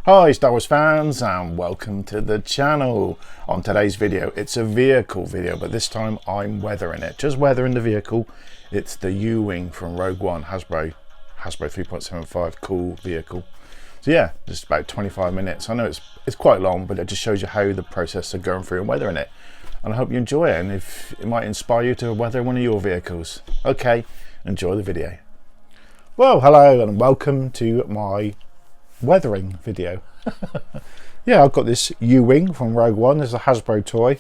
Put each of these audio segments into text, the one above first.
Hi Star Wars fans and welcome to the channel. On today's video it's a vehicle video, but this time I'm weathering it. Just weathering the vehicle. It's the U-Wing from Rogue One, Hasbro 3.75, cool vehicle. So yeah, just about 25 minutes. I know it's quite long, but it just shows you how the process of going through and weathering it. And I hope you enjoy it, and if it might inspire you to weather one of your vehicles. Okay, enjoy the video. Well, hello and welcome to my weathering video. Yeah, I've got this U-Wing from Rogue One. There's a Hasbro toy.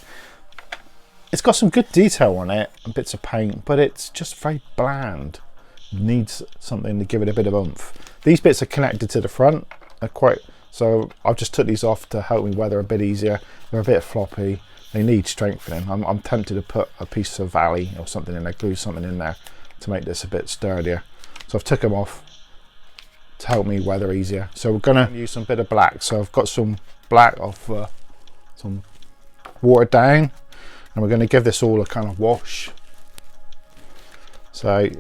It's got some good detail on it and bits of paint, but it's just very bland. Needs something to give it a bit of oomph. These bits are connected to the front. They're quite, so I've just took these off to help me weather a bit easier. They're a bit floppy. They need strengthening. I'm tempted to put a piece of valley or something in there, glue something in there to make this a bit sturdier. So I've took them off to help me weather easier. So we're gonna use some bit of black. So I've got some black off some watered down, and we're gonna give this all a kind of wash. So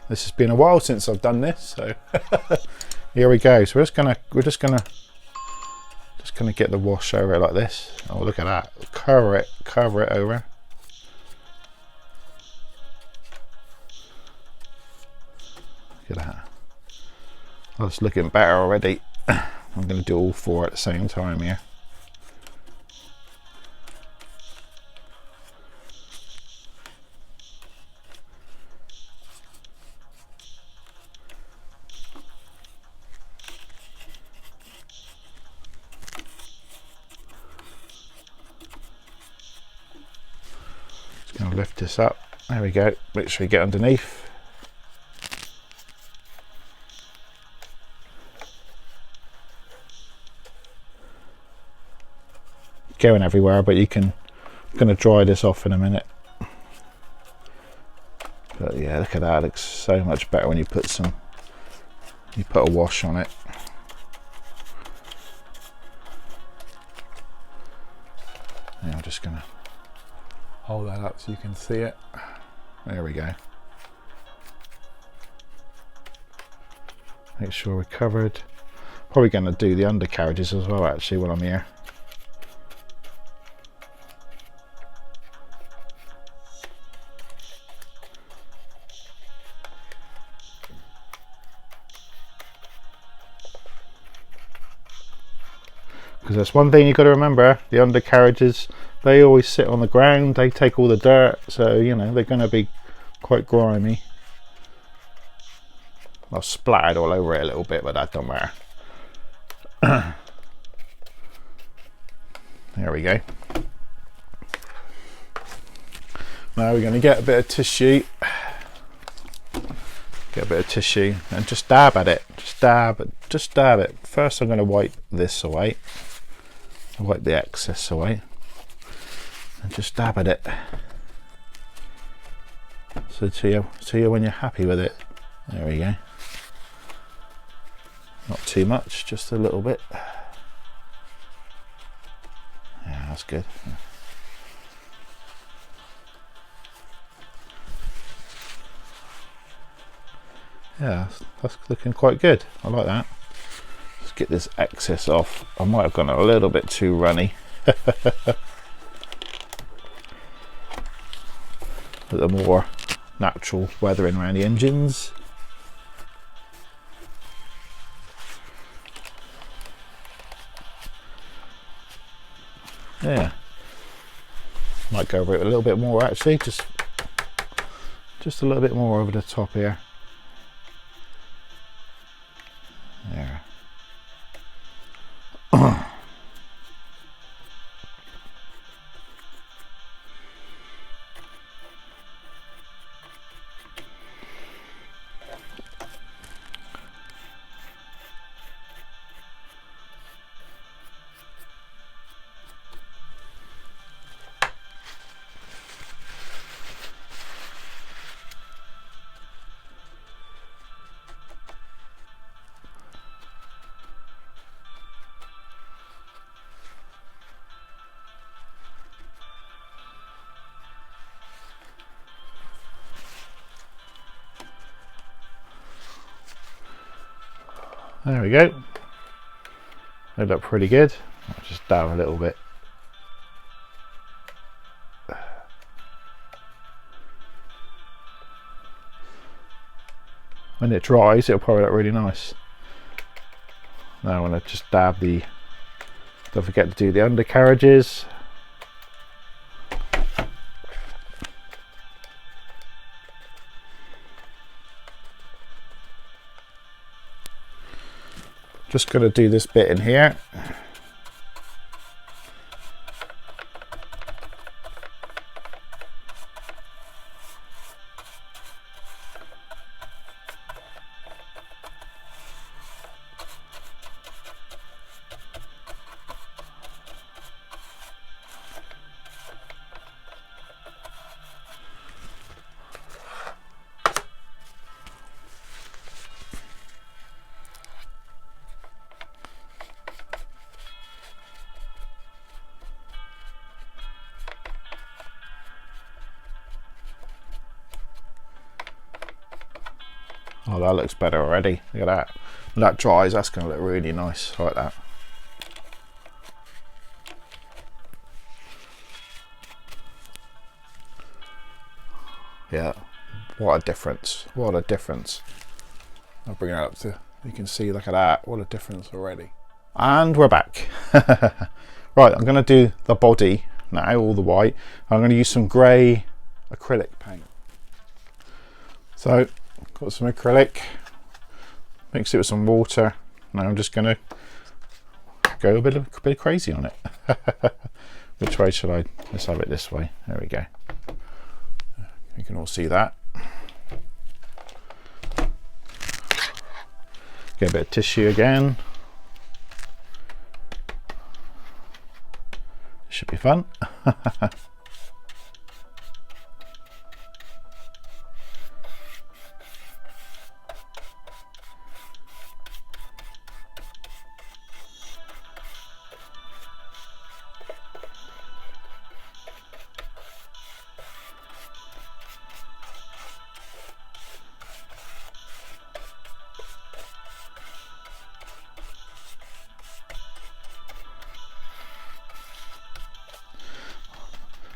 this has been a while since I've done this, so here we go. So we're just gonna get the wash over it like this. Oh, look at that. Cover it over. Look at that. Oh, it's looking better already. I'm going to do all four at the same time here. Just going to lift this up. There we go. Make sure you get underneath. Going everywhere, but you can. I'm going to dry this off in a minute. But yeah, look at that. It looks so much better when you put a wash on it. Yeah, I'm just going to hold that up so you can see it. There we go. Make sure we're covered. Probably going to do the undercarriages as well actually while I'm here. Because that's one thing you've got to remember, the undercarriages, they always sit on the ground, they take all the dirt, so you know they're going to be quite grimy. I've splattered all over it a little bit, but that don't matter. There we go. Now we're going to get a bit of tissue. Get a bit of tissue and just dab at it. Just dab it. First I'm going to wipe this away. Wipe the excess away and just dab at it. So to you when you're happy with it. There we go. Not too much, just a little bit. Yeah, that's good. Yeah, that's looking quite good. I like that. Let's get this excess off. I might have gone a little bit too runny. With the more natural weathering around the engines. Yeah. Might go over it a little bit more actually, just a little bit more over the top here. There. There we go. They look pretty good. I'll just dab a little bit. When it dries, it'll probably look really nice. Now I'm going to just dab the, don't forget to do the undercarriages. Just going to do this bit in here. Oh, that looks better already. Look at that. When that dries, that's going to look really nice like that. Yeah, what a difference. What a difference. I'll bring it up to, you can see, look at that. What a difference already. And we're back. Right, I'm going to do the body now, all the white. I'm going to use some grey acrylic paint. So, got some acrylic, mix it with some water. Now I'm just going to go a bit crazy on it. Which way should I? Let's have it this way. There we go. You can all see that. Get a bit of tissue again. Should be fun.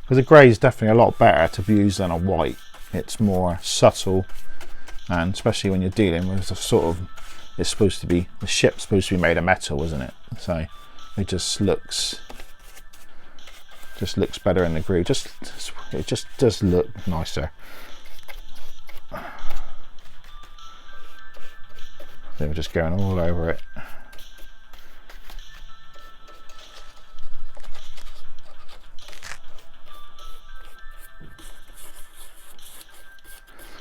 Because the grey is definitely a lot better to use than a white. It's more subtle, and especially when you're dealing with the sort of, it's supposed to be, the ship's supposed to be made of metal, isn't it? So it just looks better in the grey. It just does look nicer. They were just going all over it.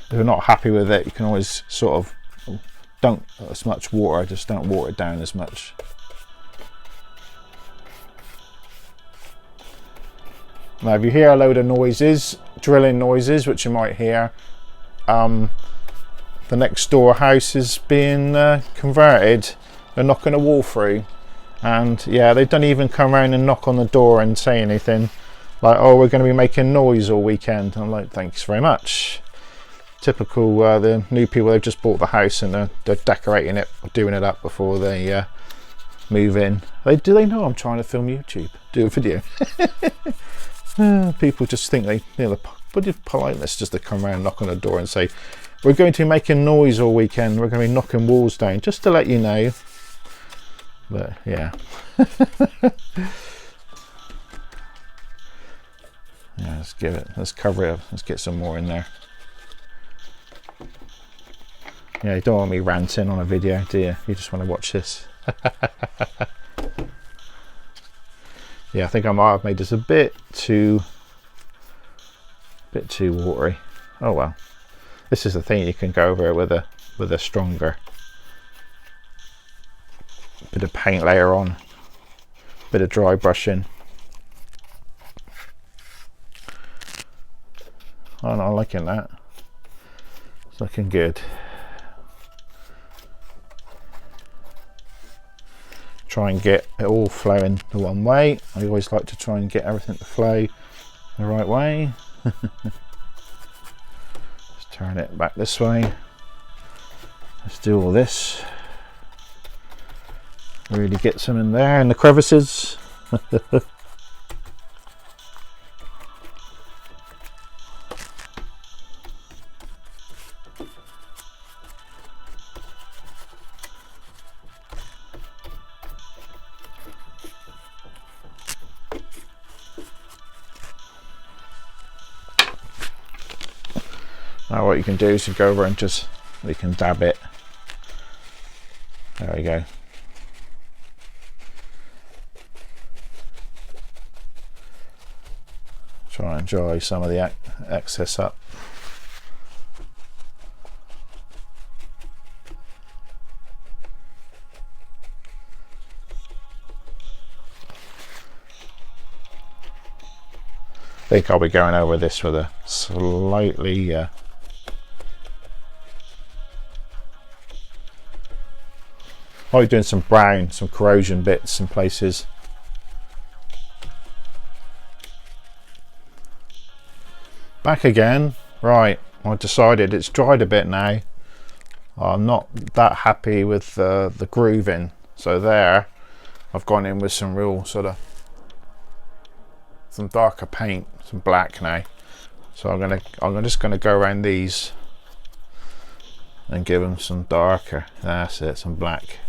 If you're not happy with it, you can always sort of, don't as much water, just don't water it down as much. Now if you hear a load of noises, drilling noises, which you might hear, the next door house is being converted. They're knocking a wall through, and yeah, they don't even come around and knock on the door and say anything like, oh, we're going to be making noise all weekend. I'm like, thanks very much. Typical the new people, they've just bought the house and they're decorating it or doing it up before they move in. Do they know I'm trying to film YouTube, do a video? People just think they, you know, the politeness just to come around, knock on the door and say, we're going to be making noise all weekend, we're going to be knocking walls down, just to let you know. But yeah. Yeah, let's cover it up, let's get some more in there. Yeah, you don't want me ranting on a video, do you? You just want to watch this. Yeah, I think I might have made this a bit too watery. Oh well. This is the thing, you can go over it with a stronger bit of paint layer on, bit of dry brushing. Oh no, I'm liking that. It's looking good. Try and get it all flowing the one way. I always like to try and get everything to flow the right way. Let's turn it back this way. Let's do all this. Really get some in there in the crevices. Now what you can do is you go over and just, you can dab it. There we go. Try and dry some of the excess up. I think I'll be going over this with a slightly I'll be doing some brown, some corrosion bits in places. Back again. Right, I decided it's dried a bit now. I'm not that happy with the grooving, so there I've gone in with some real sort of some darker paint, some black now. So I'm just gonna go around these and give them some darker. That's it, some black.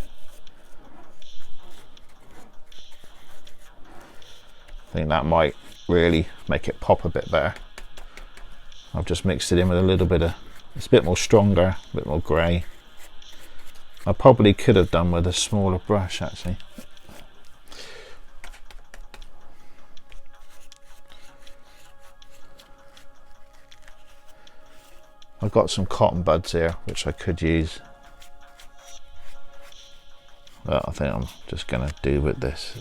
I think that might really make it pop a bit better. I've just mixed it in with a little bit of, it's a bit more stronger, a bit more grey. I probably could have done with a smaller brush actually. I've got some cotton buds here which I could use, but I think I'm just going to do with this.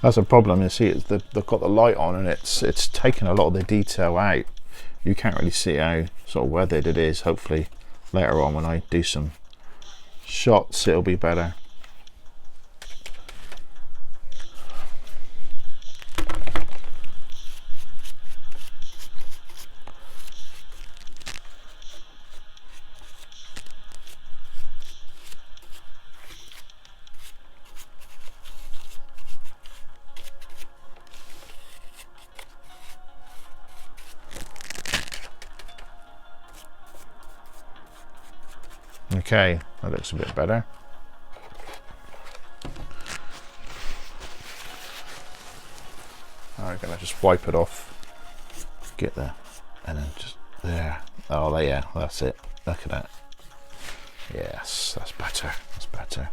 That's a problem. You see, they've got the light on and it's taken a lot of the detail out. You can't really see how sort of weathered it is. Hopefully later on when I do some shots it'll be better. Okay, that looks a bit better. I'm gonna just wipe it off. Get there, and then just there. Oh, there, yeah, that's it. Look at that. Yes, that's better. That's better.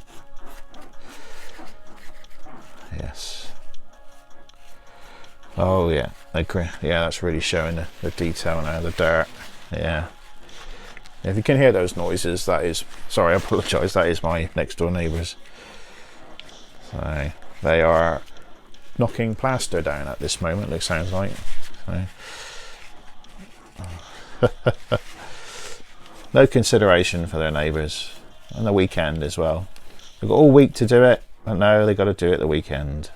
Yes. Oh yeah, agree. Yeah, that's really showing the detail now. The dirt. Yeah. If you can hear those noises, that is, sorry, I apologise, that is my next door neighbours. So they are knocking plaster down at this moment, it sounds like. So. No consideration for their neighbours. On the weekend as well. They've got all week to do it, but no, they've got to do it the weekend.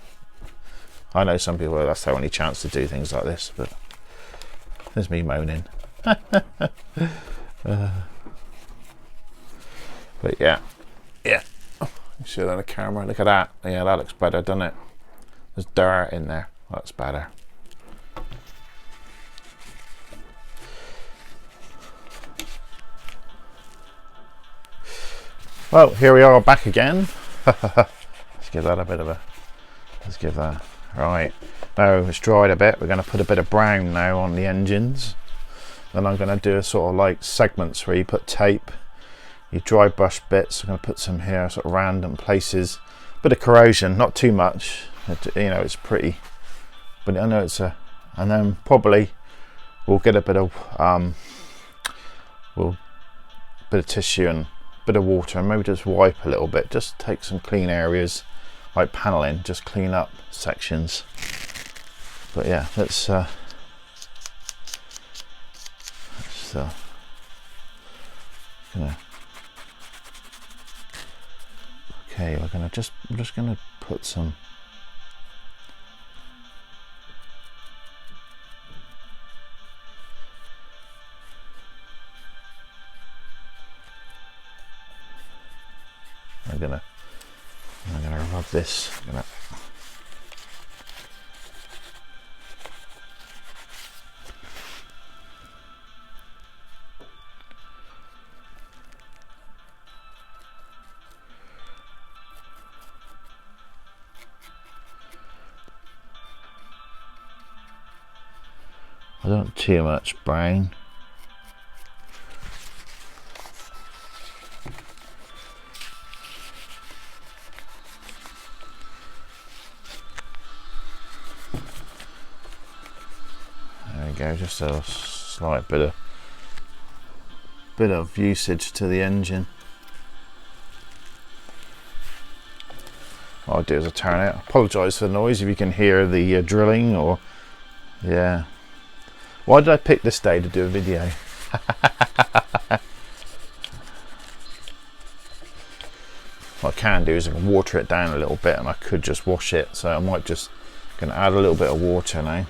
I know some people, that's their only chance to do things like this, but there's me moaning. But yeah, you see that on the camera, look at that. Yeah, that looks better, doesn't it? There's dirt in there. That's better. Well, here we are back again. Let's give that a bit of a, let's give that, right. Now it's dried a bit, we're going to put a bit of brown now on the engines. Then I'm going to do a sort of like segments where you put tape, you dry brush bits. I'm going to put some here, sort of random places. Bit of corrosion, not too much. You know, it's pretty, but I know it's a. And then probably we'll get a bit of bit of tissue and a bit of water, and maybe just wipe a little bit. Just take some clean areas, like paneling, just clean up sections. But yeah, let's. Gonna Okay, I'm just gonna put some. I'm gonna rub this. I don't want too much brown. There we go, just a slight bit of usage to the engine. What I'll do is I'll turn it. I apologise for the noise if you can hear the drilling or yeah. Why did I pick this day to do a video? What I can do is I can water it down a little bit, and I could just wash it, so I might just gonna add a little bit of water now.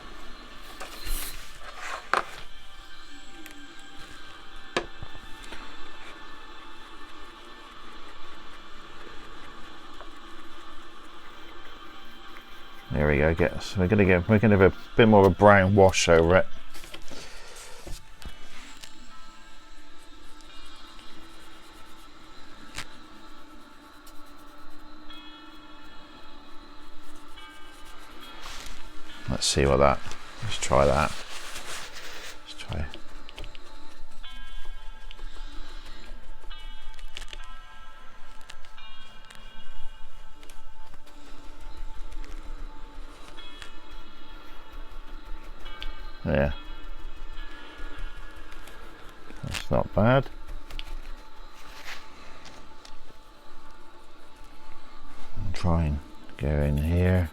There we go. We're gonna have a bit more of a brown wash over it. Let's see what that. Let's try that. Let's try. Yeah, that's not bad. I'll try and go in here.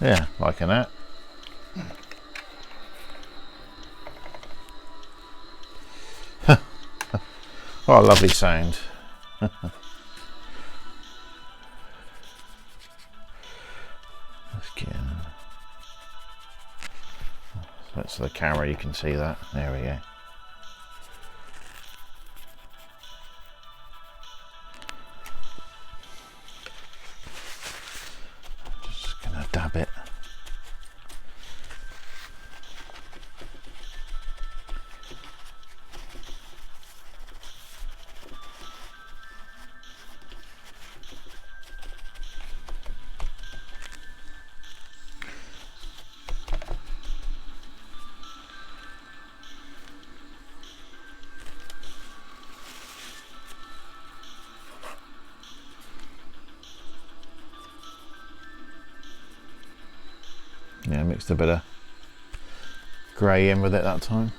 Yeah, liking that. What a lovely sound. That's the camera, you can see that. There we go. Just gonna dab it. Yeah, mixed a bit of grey in with it that time.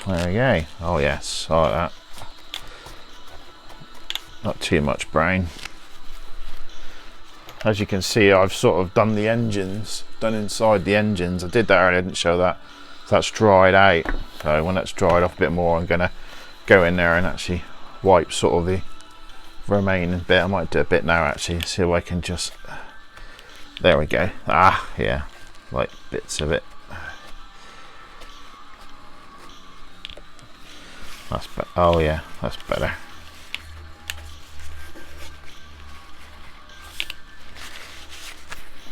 There we go. Oh yes, I like that. Not too much brown. As you can see, I've sort of done the engines, done inside the engines. I did that earlier, I didn't show that. So that's dried out. So when that's dried off a bit more, I'm gonna go in there and actually wipe sort of the remaining bit. I might do a bit now actually, see if I can just, there we go. Ah, yeah, like bits of it. That's better. Oh yeah, that's better.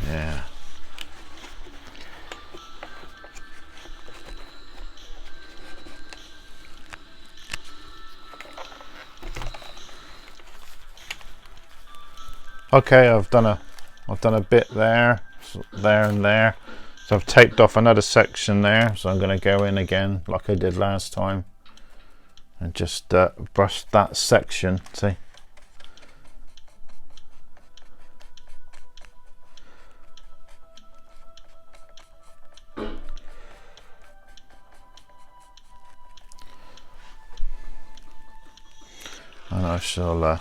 Yeah. Okay, I've done a bit there, and there. So I've taped off another section there. So I'm going to go in again like I did last time and just brush that section. See. And I shall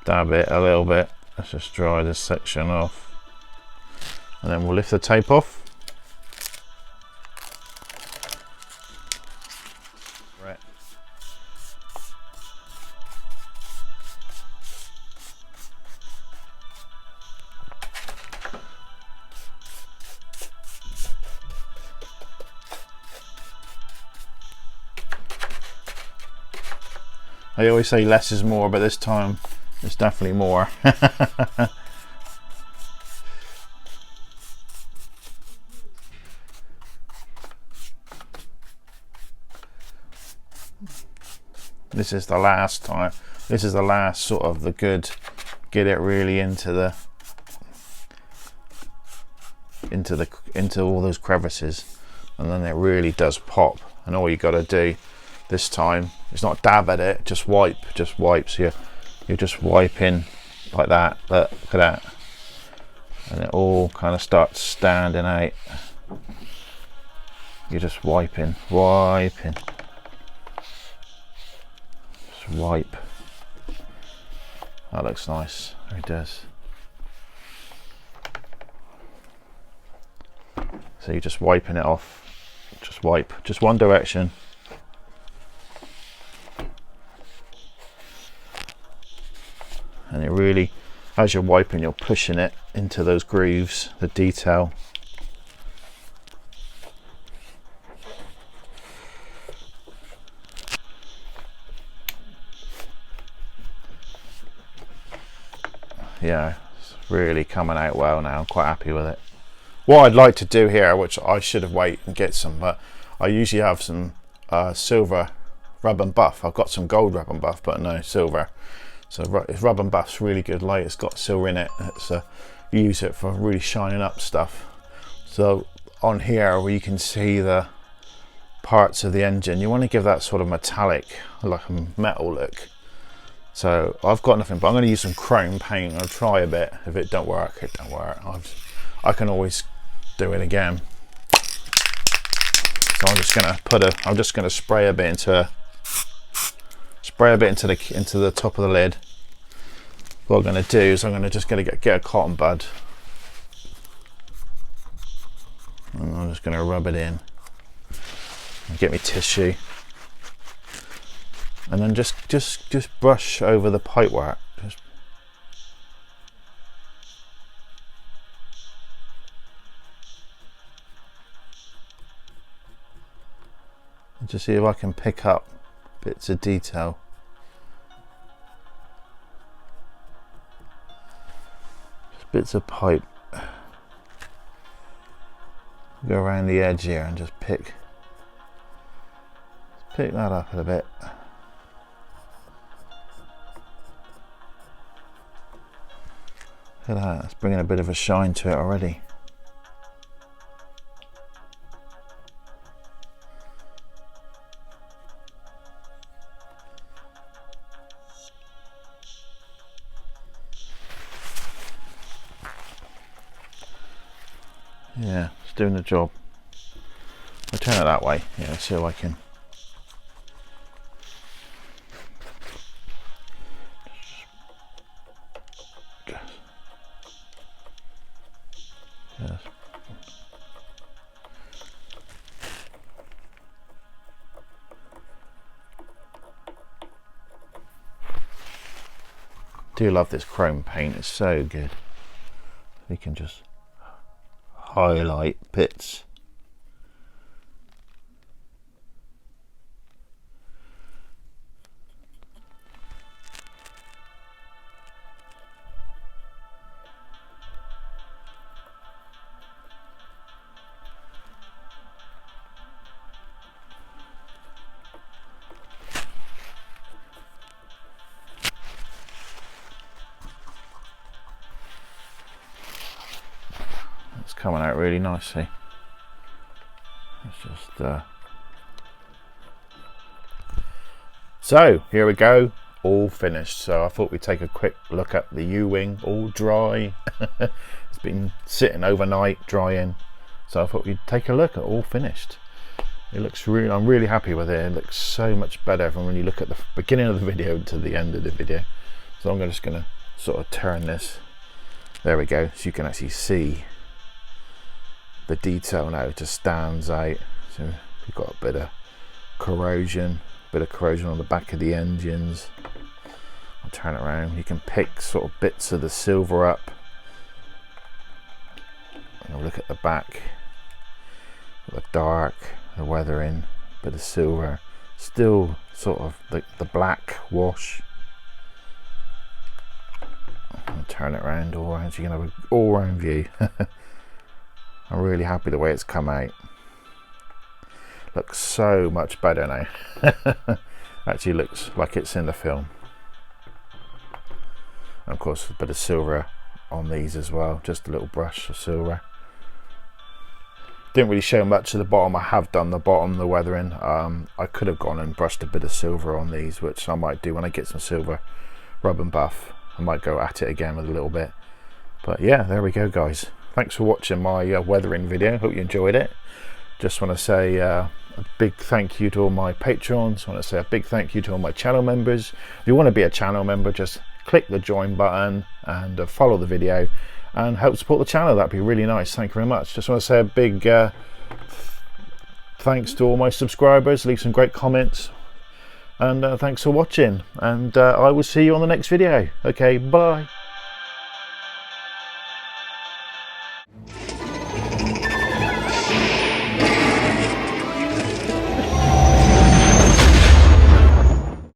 dab it a little bit. Let's just dry this section off, and then we'll lift the tape off. Right. I always say less is more, but this time it's definitely more. This is the last time. This is the last sort of the good. Get it really into all those crevices, and then it really does pop. And all you got to do this time is not dab at it, just wipe. So you're just wiping like that. Look at that, and it all kind of starts standing out. You're just wiping. Just wipe. That looks nice. It does. So you're just wiping it off. Just wipe, just one direction. And it really, as you're wiping, you're pushing it into those grooves, the detail. Yeah, it's really coming out well now. I'm quite happy with it. What I'd like to do here, which I should have waited and get some, but I usually have some silver rub and buff. I've got some gold rub and buff, but no silver. So rub and buff's really good light. It's got silver in it. It's use it for really shining up stuff. So on here, where you can see the parts of the engine, you want to give that sort of metallic, like a metal look. So I've got nothing, but I'm going to use some chrome paint. I'll try a bit. If it don't work, it don't work. I can always do it again. So I'm just going to I'm just going to spray a bit into the top of the lid. What I'm going to do is I'm going to just get a cotton bud, and I'm just going to rub it in and get me tissue. And then just brush over the pipework. Just see if I can pick up bits of detail. Just bits of pipe. Go around the edge here and just pick that up a bit. Look at that, it's bringing a bit of a shine to it already. Yeah, it's doing the job. I'll turn it that way. Yeah, let's see if I can. Yes. Do love this chrome paint, it's so good. We can just highlight bits. coming out really nicely. Let's just so here we go, all finished. So I thought we'd take a quick look at the U-wing, all dry. It's been sitting overnight drying, so I thought we'd take a look at all finished. It looks really, I'm really happy with it. It looks so much better from when you look at the beginning of the video to the end of the video. So I'm just going to sort of turn this, there we go, so you can actually see the detail now. It just stands out. So we've got a bit of corrosion on the back of the engines. I'll turn it around. You can pick sort of bits of the silver up. And I'll look at the back, the dark, the weathering, bit of silver, still sort of the black wash. I'll turn it around all around so you can have an all round view. I'm really happy the way it's come out. Looks so much better now. Actually looks like it's in the film. And of course a bit of silver on these as well, just a little brush of silver. Didn't really show much of the bottom. I have done the bottom, the weathering. I could have gone and brushed a bit of silver on these, which I might do when I get some silver rub and buff. I might go at it again with a little bit. But yeah, there we go guys. Thanks for watching my weathering video. Hope you enjoyed it. Just want to say a big thank you to all my patrons. I want to say a big thank you to all my channel members. If you want to be a channel member, just click the join button and follow the video and help support the channel. That'd be really nice. Thank you very much. Just want to say a big thanks to all my subscribers. Leave some great comments, and thanks for watching, and I will see you on the next video. Okay, bye.